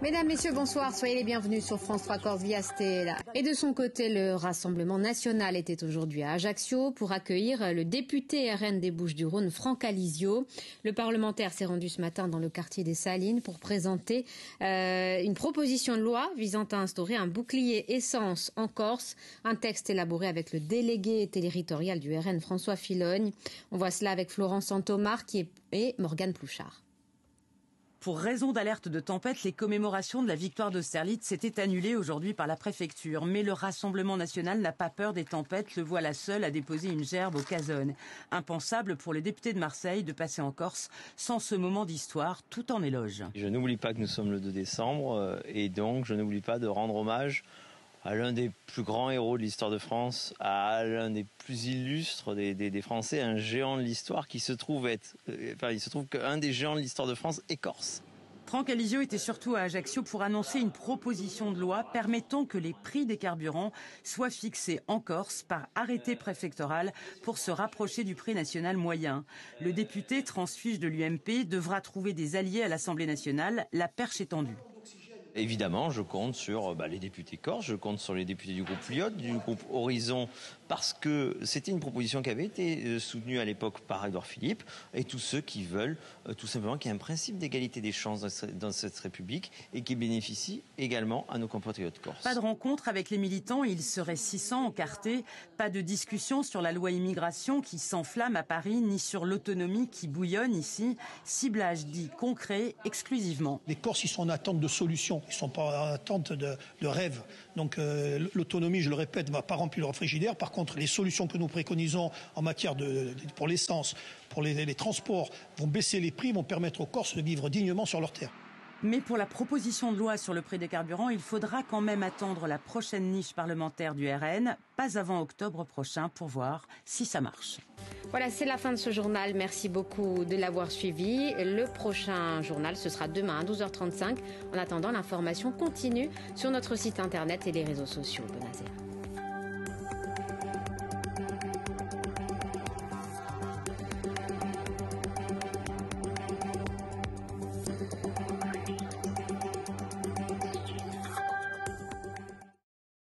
Mesdames, Messieurs, bonsoir. Soyez les bienvenus sur France 3 Corse via Stella. Et de son côté, le Rassemblement national était aujourd'hui à Ajaccio pour accueillir le député RN des Bouches-du-Rhône, Franck Alizio. Le parlementaire s'est rendu ce matin dans le quartier des Salines pour présenter une proposition de loi visant à instaurer un bouclier essence en Corse. Un texte élaboré avec le délégué territorial du RN, François Filogne. On voit cela avec Florence Santomar et Morgane Plouchard. Pour raison d'alerte de tempête, les commémorations de la victoire d'Austerlitz s'étaient annulées aujourd'hui par la préfecture. Mais le Rassemblement national n'a pas peur des tempêtes. Le voilà seul à déposer une gerbe au Casone. Impensable pour le député de Marseille de passer en Corse sans ce moment d'histoire, tout en éloge. Je n'oublie pas que nous sommes le 2 décembre et donc je n'oublie pas de rendre hommage à l'un des plus grands héros de l'histoire de France, à l'un des plus illustres des Français, un géant de l'histoire qui se trouve il se trouve qu'un des géants de l'histoire de France est corse. Franck Alizio était surtout à Ajaccio pour annoncer une proposition de loi permettant que les prix des carburants soient fixés en Corse par arrêté préfectoral pour se rapprocher du prix national moyen. Le député transfuge de l'UMP devra trouver des alliés à l'Assemblée nationale, la perche est tendue. Évidemment, je compte sur les députés corse, je compte sur les députés du groupe Lyot, du groupe Horizon, parce que c'était une proposition qui avait été soutenue à l'époque par Édouard Philippe, et tous ceux qui veulent tout simplement qu'il y ait un principe d'égalité des chances dans cette République et qui bénéficie également à nos compatriotes corses. Pas de rencontre avec les militants, ils seraient 600 encartés, pas de discussion sur la loi immigration qui s'enflamme à Paris, ni sur l'autonomie qui bouillonne ici, ciblage dit concret exclusivement. Les Corses, ils sont en attente de solutions. Ils ne sont pas en attente de rêves. Donc l'autonomie, je le répète, ne va pas remplir leur frigidaire. Par contre, les solutions que nous préconisons en matière pour l'essence, pour les transports, vont baisser les prix, vont permettre aux Corses de vivre dignement sur leurs terres. Mais pour la proposition de loi sur le prix des carburants, il faudra quand même attendre la prochaine niche parlementaire du RN, pas avant octobre prochain, pour voir si ça marche. Voilà, c'est la fin de ce journal. Merci beaucoup de l'avoir suivi. Le prochain journal, ce sera demain à 12h35. En attendant, l'information continue sur notre site internet et les réseaux sociaux. Bonne